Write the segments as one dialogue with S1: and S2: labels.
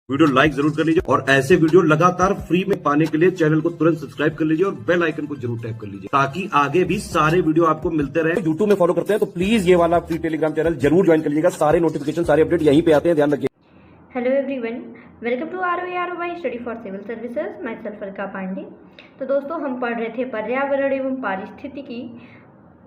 S1: Video like जरूर कर लीजिए और ऐसे वीडियो लगातार फ्री में पाने के लिए चैनल को तुरंत सब्सक्राइब कर लीजिए और बेल आइकन को जरूर टैप कर लीजिए ताकि आगे भी सारे वीडियो आपको मिलते रहे। यूट्यूब में फॉलो करते हैं तो प्लीज ये वाला फ्री टेलीग्राम चैनल जरूर ज्वाइन कर लीजिएगा। सारे नोटिफिकेशन सारे अपडेट यहीं पे आते हैं, ध्यान रखिए।
S2: Hello everyone, welcome to ROI study for civil services. Myself Alka Pandey. तो दोस्तों, हम पढ़ रहे थे पर्यावरण एवं पारिस्थितिकी।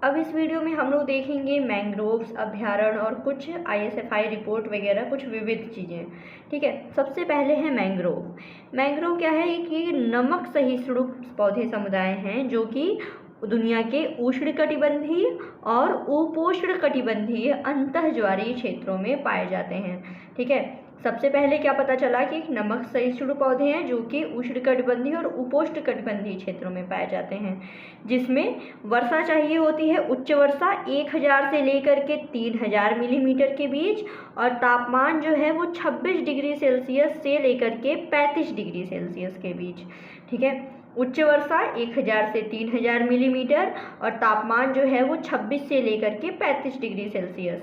S2: अब इस वीडियो में हम लोग देखेंगे मैंग्रोव्स, अभ्यारण्य और कुछ ISFI रिपोर्ट वगैरह, कुछ विविध चीज़ें। ठीक है, सबसे पहले है मैंग्रोव। मैंग्रोव क्या है कि नमक सहिष्णु पौधे समुदाय हैं जो कि दुनिया के उष्णकटिबंधीय और उपोष्णकटिबंधीय अंतःज्वारीय क्षेत्रों में पाए जाते हैं। ठीक है, सबसे पहले क्या पता चला कि नमक सहिष्णु पौधे हैं जो कि उष्णकटिबंधीय और उपोष्णकटिबंधीय क्षेत्रों में पाए जाते हैं, जिसमें वर्षा चाहिए होती है उच्च वर्षा 1000 से लेकर के 3000 मिलीमीटर के बीच, और तापमान जो है वो 26 डिग्री सेल्सियस से लेकर के 35 डिग्री सेल्सियस के बीच। ठीक है, उच्च वर्षा 1000 से 3000 मिलीमीटर और तापमान जो है वो 26 से लेकर के 35 डिग्री सेल्सियस।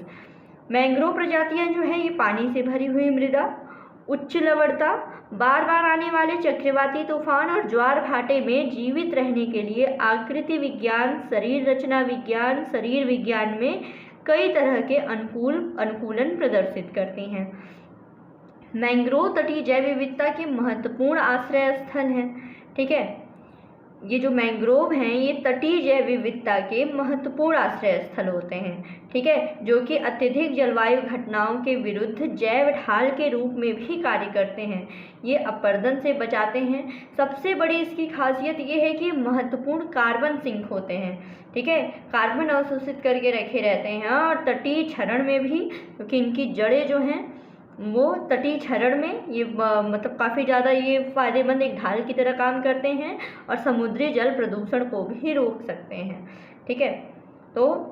S2: मैंग्रोव प्रजातियां जो है ये पानी से भरी हुई मृदा, उच्च लवणता, बार बार आने वाले चक्रवाती तूफान और ज्वार भाटे में जीवित रहने के लिए आकृति विज्ञान, शरीर रचना विज्ञान, शरीर विज्ञान में कई तरह के अनुकूलन प्रदर्शित करती हैं। मैंग्रोव तटीय जैव विविधता के महत्वपूर्ण आश्रय स्थल हैं। ठीक है, ये जो मैंग्रोव हैं ये तटीय जैव विविधता के महत्वपूर्ण आश्रय स्थल होते हैं। ठीक है, जो कि अत्यधिक जलवायु घटनाओं के विरुद्ध जैव ढाल के रूप में भी कार्य करते हैं। ये अपरदन से बचाते हैं। सबसे बड़ी इसकी खासियत ये है कि महत्वपूर्ण कार्बन सिंक होते हैं। ठीक है, कार्बन अवशोषित करके रखे रहते हैं और तटीय क्षरण में भी, क्योंकि इनकी जड़ें जो हैं वो तटीय क्षरण में ये मतलब काफ़ी ज़्यादा ये फायदेमंद एक ढाल की तरह काम करते हैं और समुद्री जल प्रदूषण को भी रोक सकते हैं। ठीक है, तो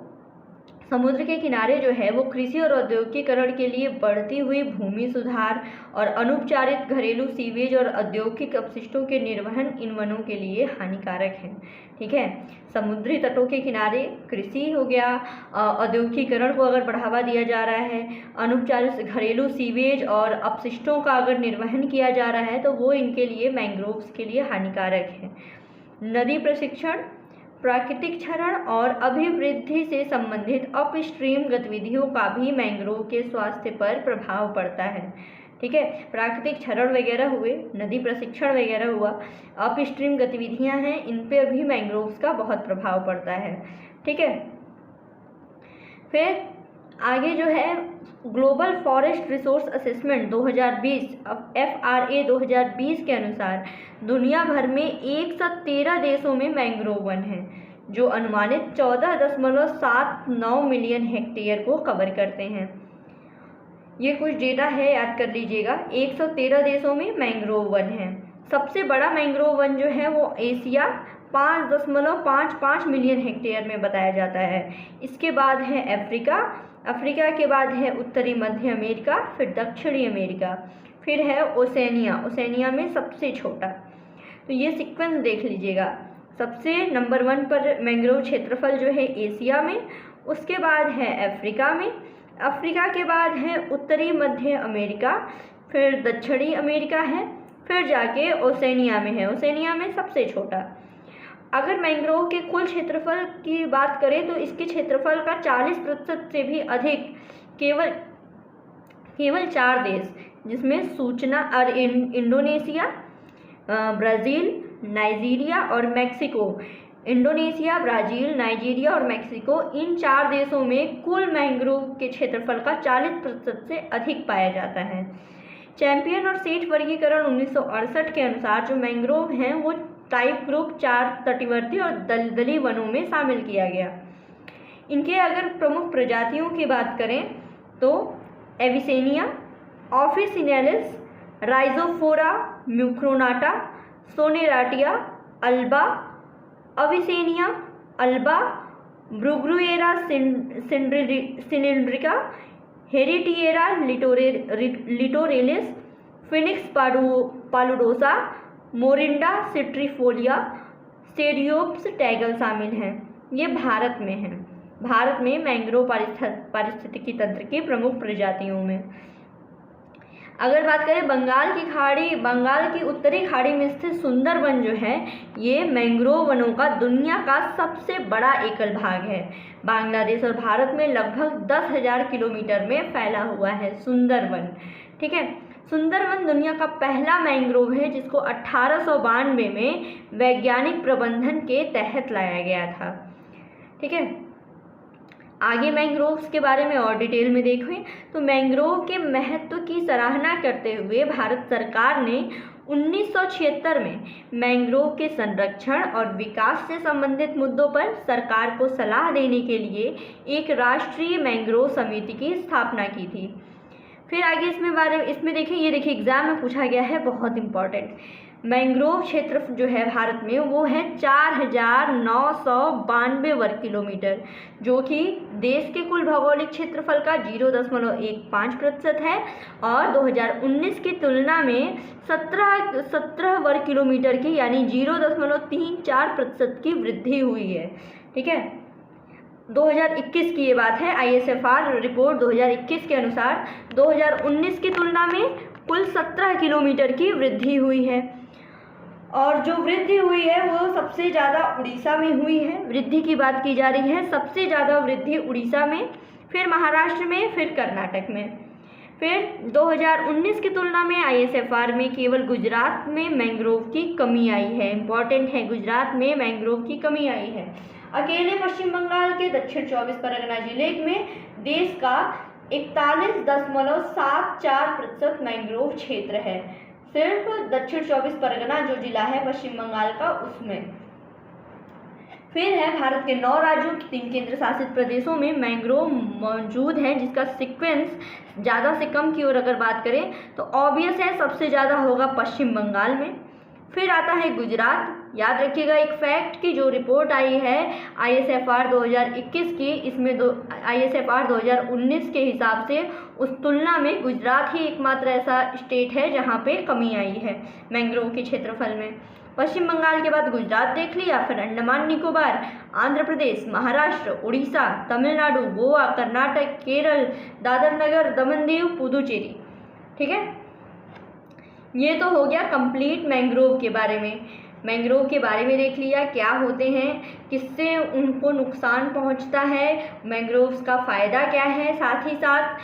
S2: समुद्र के किनारे जो है वो कृषि और औद्योगिकीकरण के लिए बढ़ती हुई भूमि सुधार और अनुपचारित घरेलू सीवेज और औद्योगिक अपशिष्टों के निर्वहन इन वनों के लिए हानिकारक हैं। ठीक है, समुद्री तटों के किनारे कृषि हो गया, औद्योगिकीकरण को अगर बढ़ावा दिया जा रहा है, अनुपचारित घरेलू सीवेज और अपशिष्टों का अगर निर्वहन किया जा रहा है तो वो इनके लिए, मैंग्रोव्स के लिए हानिकारक है। नदी प्रशिक्षण, प्राकृतिक क्षरण और अभिवृद्धि से संबंधित अपस्ट्रीम गतिविधियों का भी मैंग्रोव के स्वास्थ्य पर प्रभाव पड़ता है। ठीक है, प्राकृतिक क्षरण वगैरह हुए, नदी प्रशिक्षण वगैरह हुआ, अपस्ट्रीम गतिविधियां हैं, इन पर भी मैंग्रोव्स का बहुत प्रभाव पड़ता है। ठीक है, फिर आगे जो है global forest resource assessment 2020 FRA 2020 के अनुसार दुनिया भर में 113 देशों में मैंग्रोव वन हैं जो अनुमानित 14.79 मिलियन हेक्टेयर को कवर करते हैं। ये कुछ डेटा है, याद कर लीजिएगा। 113 देशों में मैंग्रोव वन है। सबसे बड़ा मैंग्रोव वन जो है वो एशिया 5.55 मिलियन हेक्टेयर में बताया जाता है। इसके बाद है अफ्रीका के बाद है उत्तरी मध्य अमेरिका, फिर दक्षिणी अमेरिका, फिर है ओसेनिया में सबसे छोटा। तो ये सीक्वेंस देख लीजिएगा। सबसे नंबर 1 पर मैंग्रोव क्षेत्रफल जो है एशिया में, उसके बाद है अफ्रीका में, अफ्रीका के बाद है उत्तरी मध्य अमेरिका, फिर दक्षिणी अमेरिका है, फिर जाके ओसेनिया में है, ओसेनिया में सबसे छोटा। अगर मैंग्रोव के कुल क्षेत्रफल की बात करें तो इसके क्षेत्रफल का 40% से भी अधिक केवल 4 देश, जिसमें सूचना और इंडोनेशिया, ब्राज़ील, नाइजीरिया और मैक्सिको, इंडोनेशिया, ब्राज़ील, नाइजीरिया और मैक्सिको, इन 4 देशों में कुल मैंग्रोव के क्षेत्रफल का 40% से अधिक पाया जाता है। चैंपियन और सेठ वर्गीकरण 1968 के अनुसार जो मैंग्रोव हैं वो टाइप ग्रुप 4 तटवर्ती और दलदली वनों में शामिल किया गया। इनके अगर प्रमुख प्रजातियों की बात करें तो Avicennia, officinalis, Rhizophora mucronata, Sonneratia, alba, Avicennia, alba, Bruguiera cylindrica, Heritiera littoralis, Phoenix paludosa, Morinda citrifolia, Ceriops tagal शामिल हैं। ये भारत में हैं। भारत में मैंग्रोव पारिस्थितिकी तंत्र की प्रमुख प्रजातियों में। अगर बात करें बंगाल की खाड़ी, बंगाल की उत्तरी खाड़ी में स्थित सुंदरबन जो है ये मैंग्रोव वनों का दुनिया का सबसे बड़ा एकल भाग है। बांग्लादेश और भारत में लगभग 10,000 किलोमीटर में फैला हुआ है सुंदरबन। ठीक है, सुंदरबन दुनिया का पहला मैंग्रोव है जिसको 1892 में वैज्ञानिक प्रबंधन के तहत लाया गया था। ठीक है, आगे मैंग्रोव्स के बारे में और डिटेल में देखें तो मैंग्रोव के महत्व की सराहना करते हुए भारत सरकार ने 1976 में मैंग्रोव के संरक्षण और विकास से संबंधित मुद्दों पर सरकार को सलाह देने के लिए एक राष्ट्रीय मैंग्रोव समिति की स्थापना की थी। फिर आगे इसमें देखें, ये देखिए एग्जाम में पूछा गया है, बहुत इंपॉर्टेंट। मैंग्रोव क्षेत्र जो है भारत में वो है 4,992 वर्ग किलोमीटर, जो कि देश के कुल भौगोलिक क्षेत्रफल का 0.15% है और 2019 की तुलना में 17 वर्ग किलोमीटर की यानी 0.34% की वृद्धि हुई है। ठीक है, 2021 की ये बात है। ISFR रिपोर्ट 2021 के अनुसार 2019 की तुलना में कुल 17 किलोमीटर की वृद्धि हुई है और जो वृद्धि हुई है वो सबसे ज़्यादा उड़ीसा में हुई है। वृद्धि की बात की जा रही है, सबसे ज़्यादा वृद्धि उड़ीसा में, फिर महाराष्ट्र में, फिर कर्नाटक में। फिर 2019 की तुलना में ISFR में केवल गुजरात में मैंग्रोव की कमी आई है। इम्पॉर्टेंट है, गुजरात में मैंग्रोव की कमी आई है। अकेले पश्चिम बंगाल के दक्षिण 24 परगना जिले में देश का 41.74% मैंग्रोव क्षेत्र है। सिर्फ दक्षिण 24 परगना जो जिला है पश्चिम बंगाल का उसमें। फिर है भारत के 9 राज्यों 3 केंद्र शासित प्रदेशों में मैंग्रोव मौजूद है, जिसका सीक्वेंस ज़्यादा से कम की ओर अगर बात करें तो ऑब्वियस है सबसे ज़्यादा होगा पश्चिम बंगाल में। फिर आता है गुजरात। याद रखिएगा एक फैक्ट की जो रिपोर्ट आई है ISFR 2021 की, इसमें ISFR 2019 के हिसाब से उस तुलना में गुजरात ही एकमात्र ऐसा स्टेट है जहां पे कमी आई है मैंग्रोव के क्षेत्रफल में। पश्चिम बंगाल के बाद गुजरात देख लिया, फिर अंडमान निकोबार, आंध्र प्रदेश, महाराष्ट्र, उड़ीसा, तमिलनाडु, गोवा, कर्नाटक, केरल, दादर नगर दमन दीव, पुदुचेरी। ठीक है, ये तो हो गया कंप्लीट मैंग्रोव के बारे में। मैंग्रोव के बारे में देख लिया क्या होते हैं, किससे उनको नुकसान पहुंचता है, मैंग्रोव्स का फ़ायदा क्या है, साथ ही साथ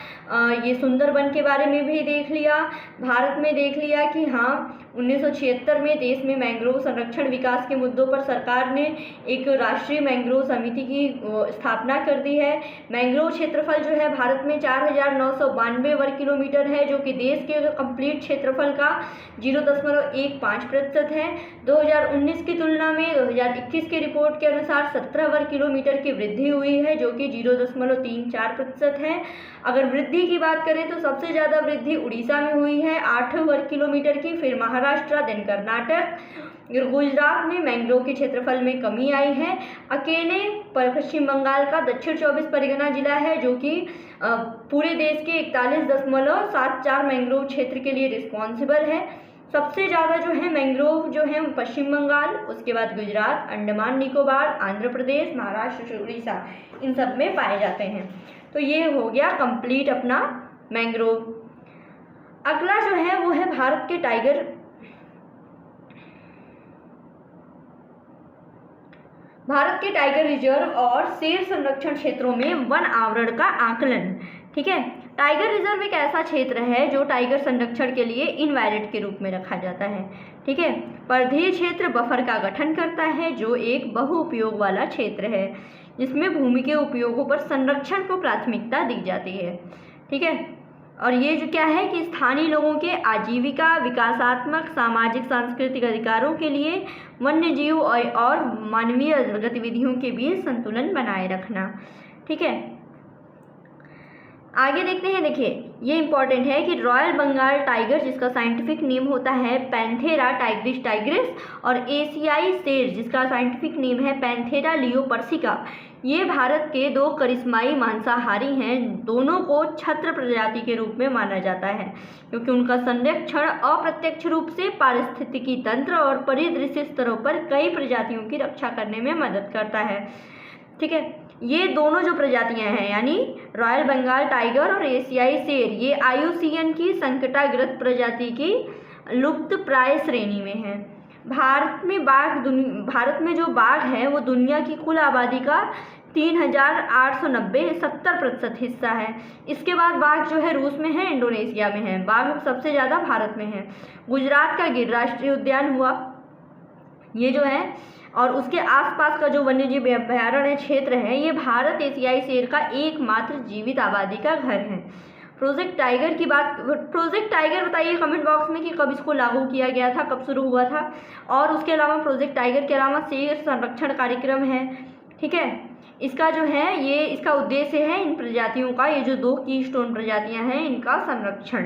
S2: ये सुंदरबन के बारे में भी देख लिया। भारत में देख लिया कि हाँ 1976 में देश में मैंग्रोव संरक्षण विकास के मुद्दों पर सरकार ने एक राष्ट्रीय मैंग्रोव समिति की स्थापना कर दी है। मैंग्रोव क्षेत्रफल जो है भारत में 4,992 वर्ग किलोमीटर है, जो कि देश के कंप्लीट क्षेत्रफल का 0.15% है। 2019 की तुलना में 2021 की रिपोर्ट के अनुसार 17 वर्ग किलोमीटर की वृद्धि हुई है, जो कि 0.34% है। अगर वृद्धि की बात करें तो सबसे ज़्यादा वृद्धि उड़ीसा में हुई है 8 वर्ग किलोमीटर की, फिर महाराष्ट्र, देन कर्नाटक। गुजरात में मैंग्रोव के क्षेत्रफल में कमी आई है। अकेले पश्चिम बंगाल का दक्षिण 24 परगना जिला है जो कि पूरे देश के 41.74 मैंग्रोव क्षेत्र के लिए रिस्पॉन्सिबल है। सबसे ज़्यादा जो है मैंग्रोव जो है पश्चिम बंगाल, उसके बाद गुजरात, अंडमान निकोबार, आंध्र प्रदेश, महाराष्ट्र, उड़ीसा, इन सब में पाए जाते हैं। तो ये हो गया कंप्लीट अपना मैंग्रोव। अगला जो है वो है भारत के टाइगर रिजर्व और शेर संरक्षण क्षेत्रों में वन आवरण का आकलन। ठीक है, टाइगर रिजर्व एक ऐसा क्षेत्र है जो टाइगर संरक्षण के लिए इनवैलिड के रूप में रखा जाता है। ठीक है, परिधीय क्षेत्र बफर का गठन करता है जो एक बहुउपयोग वाला क्षेत्र है जिसमें भूमि के उपयोगों पर संरक्षण को प्राथमिकता दी जाती है। ठीक है, और ये जो क्या है कि स्थानीय लोगों के आजीविका, विकासात्मक, सामाजिक, सांस्कृतिक अधिकारों के लिए वन्य जीव और मानवीय गतिविधियों के बीच संतुलन बनाए रखना। ठीक है, आगे देखते हैं। देखिए ये इंपॉर्टेंट है कि रॉयल बंगाल टाइगर, जिसका साइंटिफिक नेम होता है पैंथेरा टाइग्रिस टाइग्रिस, और एशियाई शेर जिसका साइंटिफिक नेम है पैंथेरा लियोपर्सिका, ये भारत के 2 करिश्माई मांसाहारी हैं। दोनों को छत्र प्रजाति के रूप में माना जाता है क्योंकि उनका संरक्षण अप्रत्यक्ष रूप से पारिस्थितिकी तंत्र और परिदृश्य स्तरों पर कई प्रजातियों की रक्षा करने में मदद करता है। ठीक है, ये दोनों जो प्रजातियां हैं यानी रॉयल बंगाल टाइगर और एशियाई शेर, ये IUCN की संकटाग्रस्त प्रजाति की लुप्त प्राय श्रेणी में है। भारत में जो बाघ है वो दुनिया की कुल आबादी का 3,890 70% हिस्सा है। इसके बाद बाघ जो है रूस में है, इंडोनेशिया में है। बाघ सबसे ज़्यादा भारत में है। गुजरात का गिर राष्ट्रीय उद्यान हुआ ये जो है, और उसके आसपास का जो वन्यजीव अभयारण्य क्षेत्र है, ये भारत एशियाई शेर का एकमात्र जीवित आबादी का घर है। प्रोजेक्ट टाइगर बताइए कमेंट बॉक्स में कि कब इसको लागू किया गया था, कब शुरू हुआ था। और उसके अलावा प्रोजेक्ट टाइगर के अलावा शेर संरक्षण कार्यक्रम है, ठीक है। इसका जो है ये इसका उद्देश्य है इन प्रजातियों का, ये जो 2 कीस्टोन प्रजातियां हैं इनका संरक्षण,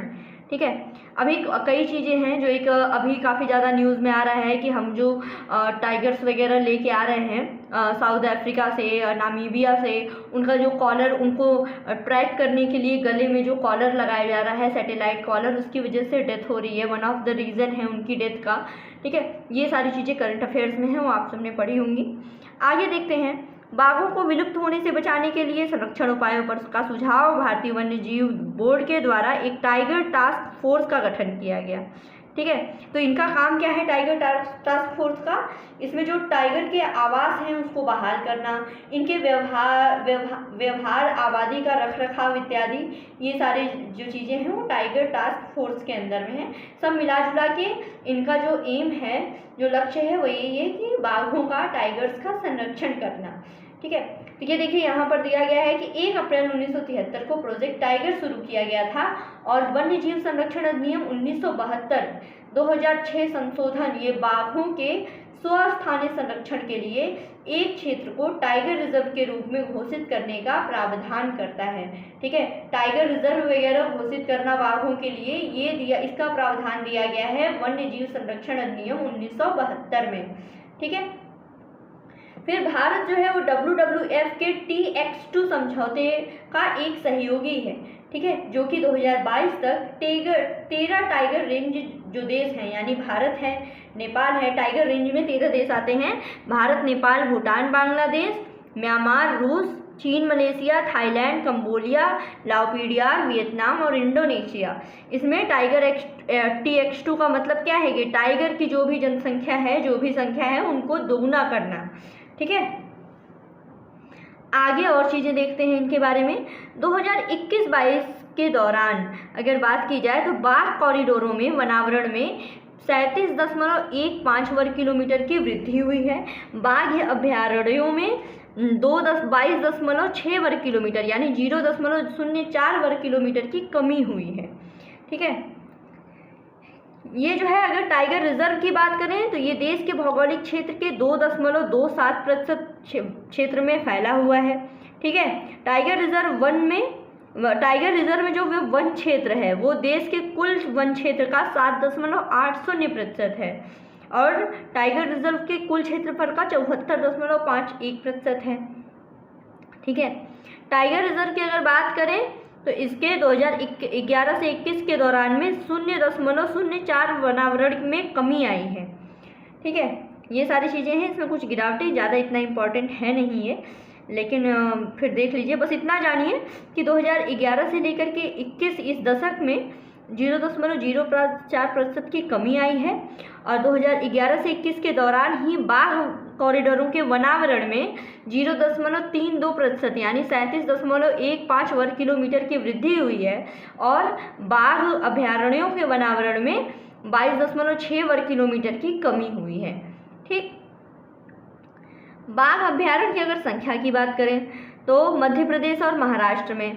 S2: ठीक है। अभी कई चीज़ें हैं जो एक अभी काफ़ी ज़्यादा न्यूज़ में आ रहा है कि हम जो टाइगर्स वगैरह लेके आ रहे हैं साउथ अफ्रीका से, नामीबिया से, उनका जो कॉलर, उनको ट्रैक करने के लिए गले में जो कॉलर लगाया जा रहा है, सैटेलाइट कॉलर, उसकी वजह से डेथ हो रही है। वन ऑफ द रीज़न है उनकी डेथ का, ठीक है। ये सारी चीज़ें करंट अफेयर्स में हैं, वो आप सबने पढ़ी होंगी। आगे देखते हैं, बाघों को विलुप्त होने से बचाने के लिए संरक्षण उपायों पर का सुझाव। भारतीय वन्यजीव बोर्ड के द्वारा एक टाइगर टास्क फोर्स का गठन किया गया, ठीक है। तो इनका काम क्या है टाइगर टास्क फोर्स का? इसमें जो टाइगर के आवास हैं उसको बहाल करना, इनके व्यवहार, आबादी का रखरखाव इत्यादि, ये सारी जो चीज़ें हैं वो टाइगर टास्क फोर्स के अंदर में है। सब मिला जुला के इनका जो एम है, जो लक्ष्य है, वो यही है कि बाघों का, टाइगर्स का संरक्षण करना, ठीक है। तो ये देखिए यहाँ पर दिया गया है कि 1 अप्रैल 1973 को प्रोजेक्ट टाइगर शुरू किया गया था और वन्य जीव संरक्षण अधिनियम 1972 2006 संशोधन ये बाघों के स्वस्थानीय संरक्षण के लिए एक क्षेत्र को टाइगर रिजर्व के रूप में घोषित करने का प्रावधान करता है, ठीक है। टाइगर रिजर्व वगैरह घोषित करना बाघों के लिए इसका प्रावधान दिया गया है वन्य जीव संरक्षण अधिनियम 1972 में, ठीक है। फिर भारत जो है वो WWF के TX2 समझौते का एक सहयोगी है, ठीक है, जो कि 2022 तक 13 टाइगर रेंज जो देश हैं, यानी भारत है, नेपाल है, टाइगर रेंज में 13 देश आते हैं, भारत, नेपाल, भूटान, बांग्लादेश, म्यांमार, रूस, चीन, मलेशिया, थाईलैंड, कंबोडिया, लाओपीडियार, वियतनाम और इंडोनेशिया। इसमें टाइगर TX2 का मतलब क्या है कि टाइगर की जो भी जनसंख्या है, जो भी संख्या है, उनको दोगुना करना, ठीक है। आगे और चीज़ें देखते हैं इनके बारे में। 2021-22 के दौरान अगर बात की जाए तो बाघ कॉरिडोरों में, वनावरण में 37.15 वर्ग किलोमीटर की वृद्धि हुई है। बाघ अभयारण्यों में 22.6 वर्ग किलोमीटर यानी 0.04 वर्ग किलोमीटर की कमी हुई है, ठीक है। ये जो है अगर टाइगर रिजर्व की बात करें तो ये देश के भौगोलिक क्षेत्र के 2.27% क्षेत्र में फैला हुआ है, ठीक है। टाइगर रिजर्व में जो वन क्षेत्र है वो देश के कुल वन क्षेत्र का 7.80% है और टाइगर रिजर्व के कुल क्षेत्रफल का 74.51% है, ठीक है। टाइगर रिजर्व की अगर बात करें तो इसके 2011 से 21 के दौरान में 0.04 वनावरण में कमी आई है, ठीक है। ये सारी चीज़ें हैं, इसमें कुछ गिरावटें, ज़्यादा इतना इम्पोर्टेंट है नहीं है, लेकिन फिर देख लीजिए। बस इतना जानिए कि 2011 से लेकर के 21 इस दशक में 0.04% की कमी आई है और 2011 से 21 के दौरान ही बाघ कॉरिडोरों के वनावरण में 0.32% यानी 37.15 वर्ग किलोमीटर की वृद्धि हुई है और बाघ अभयारण्यों के वनावरण में 22.6 वर्ग किलोमीटर की कमी हुई है, ठीक। बाघ अभयारण्य की अगर संख्या की बात करें तो मध्य प्रदेश और महाराष्ट्र में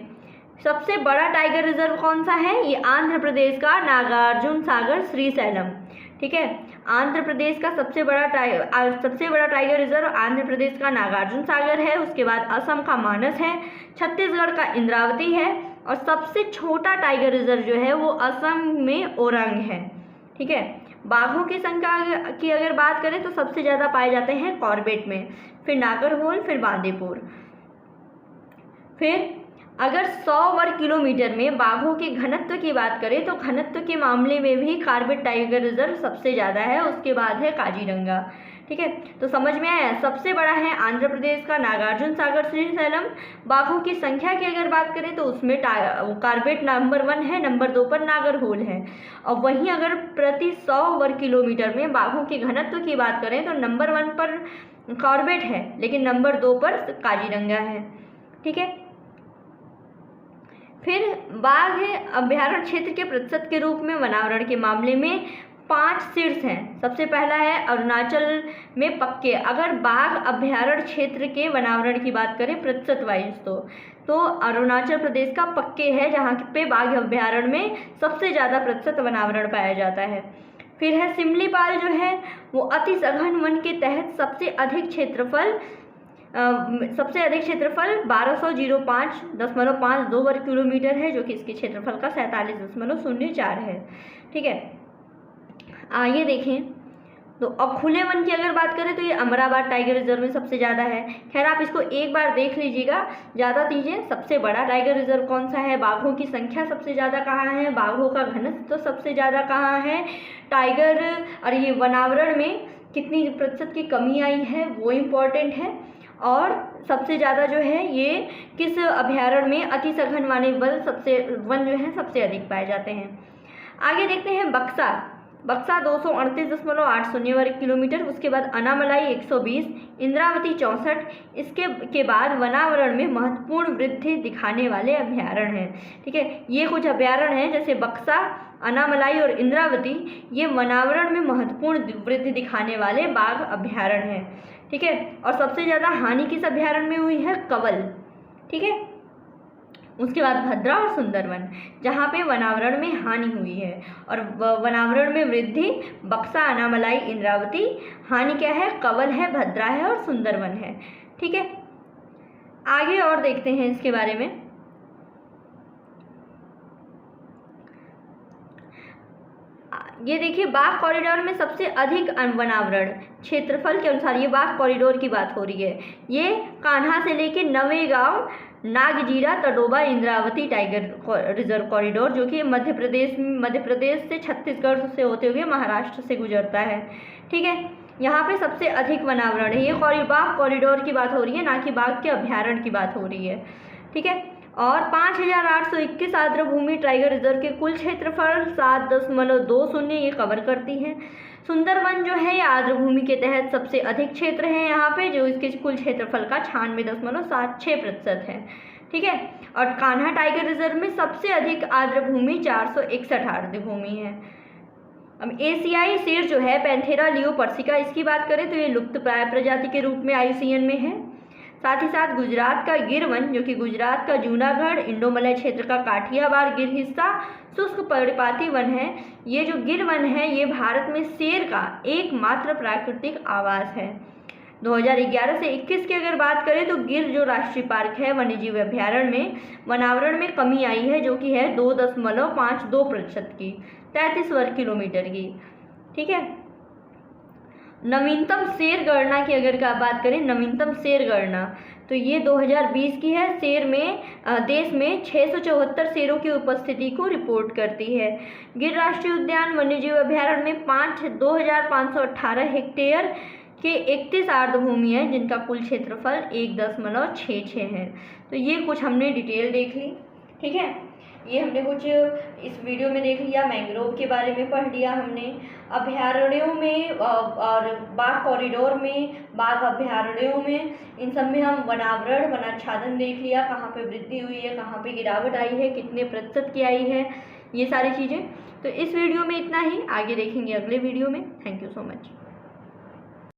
S2: सबसे बड़ा टाइगर रिजर्व कौन सा है? ये आंध्र प्रदेश का नागार्जुन सागर श्रीशैलम, ठीक है। आंध्र प्रदेश का सबसे बड़ा टाइगर रिजर्व आंध्र प्रदेश का नागार्जुन सागर है। उसके बाद असम का मानस है, छत्तीसगढ़ का इंद्रावती है और सबसे छोटा टाइगर रिजर्व जो है वो असम में ओरंग है, ठीक है। बाघों की संख्या की अगर बात करें तो सबसे ज़्यादा पाए जाते हैं कॉर्बेट में, फिर नागरहोल, फिर बांदीपुर। फिर अगर 100 वर्ग किलोमीटर में बाघों के घनत्व की बात करें तो घनत्व के मामले में भी कॉर्बेट टाइगर रिजर्व सबसे ज़्यादा है, उसके बाद है काजीरंगा, ठीक है, तो समझ में आया। सबसे बड़ा है आंध्र प्रदेश का नागार्जुन सागर श्रीशैलम। बाघों की संख्या की अगर बात करें तो उसमें कार्बेट नंबर 1 है, नंबर 2 पर नागरहोल है। और वहीं अगर प्रति 100 वर्ग किलोमीटर में बाघों के घनत्व की बात करें तो नंबर 1 पर कॉर्बेट है, लेकिन नंबर 2 पर काजीरंगा है। ठीक है, फिर बाघ अभ्यारण्य क्षेत्र के प्रतिशत के रूप में वनावरण के मामले में 5 शीर्ष हैं। सबसे पहला है अरुणाचल में पक्के। अगर बाघ अभ्यारण्य क्षेत्र के वनावरण की बात करें प्रतिशत वाइज तो अरुणाचल प्रदेश का पक्के है, जहाँ पे बाघ अभ्यारण्य में सबसे ज़्यादा प्रतिशत वनावरण पाया जाता है। फिर है सिमलीपाल जो है वो अति सघन वन के तहत सबसे अधिक क्षेत्रफल 1205.52 वर्ग किलोमीटर है, जो कि इसके क्षेत्रफल का 47.04 है। ठीक है, आगे देखें तो अब खुले वन की अगर बात करें तो ये अमराबाद टाइगर रिजर्व में सबसे ज़्यादा है। खैर आप इसको एक बार देख लीजिएगा, ज़्यादा चीज़ें। सबसे बड़ा टाइगर रिजर्व कौन सा है, बाघों की संख्या सबसे ज़्यादा कहाँ है, बाघों का घनत्व तो सबसे ज़्यादा कहाँ है, टाइगर और ये वनावरण में कितनी प्रतिशत की कमी आई है वो इम्पॉर्टेंट है, और सबसे ज़्यादा जो है ये किस अभ्यारण्य में अति सघन वन जो है सबसे अधिक पाए जाते हैं। आगे देखते हैं बक्सा 238.80 वर्ग किलोमीटर। उसके बाद अनामलाई 120, इंद्रावती 64। इसके बाद वनावरण में महत्वपूर्ण वृद्धि दिखाने वाले अभ्यारण्य हैं। ठीक है, ये कुछ अभ्यारण्य हैं जैसे बक्सा, अनामलाई और इंद्रावती, ये वनावरण में महत्वपूर्ण वृद्धि दिखाने वाले बाघ अभ्यारण्य हैं। ठीक है, और सबसे ज़्यादा हानि किस अभ्यारण्य में हुई है, कवल। ठीक है, उसके बाद भद्रा और सुंदरवन, जहाँ पे वनावरण में हानि हुई है, और वनावरण में वृद्धि बक्सा, अनामलाई, इंद्रावती, हानि क्या है, कवल है, भद्रा है और सुंदरवन है। ठीक है, आगे और देखते हैं इसके बारे में। ये देखिए बाघ कॉरिडोर में सबसे अधिक वनावरण क्षेत्रफल के अनुसार ये बाघ कॉरिडोर की बात हो रही है। ये कान्हा से लेके Navegaon, Nagzira, Tadoba, Indravati tiger reserve corridor, जो कि मध्य प्रदेश से छत्तीसगढ़ से होते हुए महाराष्ट्र से गुजरता है। ठीक है, यहाँ पे सबसे अधिक वनावरण है। ये बाघ कॉरिडोर की बात हो रही है, ना कि बाघ के अभ्यारण्य की बात हो रही है। ठीक है, और 5821 आर्द्रभूमि टाइगर रिजर्व के कुल क्षेत्रफल 7.20 ये कवर करती है। सुंदरवन जो है ये आर्द्रभूमि के तहत सबसे अधिक क्षेत्र है यहाँ पे, जो इसके कुल क्षेत्रफल का 96.76% है। ठीक है, और कान्हा टाइगर रिजर्व में सबसे अधिक आर्द्रभूमि 461 आर्द्रभूमि है। अब एशियाई शेर जो है पैंथेरा लियो पर्सिका, इसकी बात करें तो ये लुप्तप्राय प्रजाति के रूप में IUCN में है। साथ ही साथ गुजरात का गिर वन, जो कि गुजरात का जूनागढ़ इंडोमलय क्षेत्र का काठियावाड़ गिर हिस्सा शुष्क पर्णपाती वन है। ये जो गिर वन है ये भारत में शेर का एकमात्र प्राकृतिक आवास है। 2011 से 21 की अगर बात करें तो गिर जो राष्ट्रीय पार्क है वन्यजीव अभ्यारण्य में वनावरण में कमी आई है, जो कि है 2.52% की, 33 वर्ग किलोमीटर की। ठीक है, नवीनतम शेर गणना की अगर बात करें, नवीनतम शेर गणना तो ये 2020 की है। शेर में देश में 674 शेरों की उपस्थिति को रिपोर्ट करती है। गिर राष्ट्रीय उद्यान वन्यजीव अभ्यारण्य में 2518 हेक्टेयर के 31 आर्द्रभूमि है, जिनका कुल क्षेत्रफल 1.66 है। तो ये कुछ हमने डिटेल देख ली। ठीक है, ये हमने कुछ इस वीडियो में देख लिया, मैंग्रोव के बारे में पढ़ लिया हमने, अभ्यारण्यों में और बाघ कॉरिडोर में, बाघ अभ्यारण्यों में, इन सब में हम वनावरण वनाच्छादन देख लिया, कहाँ पे वृद्धि हुई है, कहाँ पे गिरावट आई है, कितने प्रतिशत की आई है, ये सारी चीज़ें। तो इस वीडियो में इतना ही, आगे देखेंगे अगले वीडियो में। Thank you so much.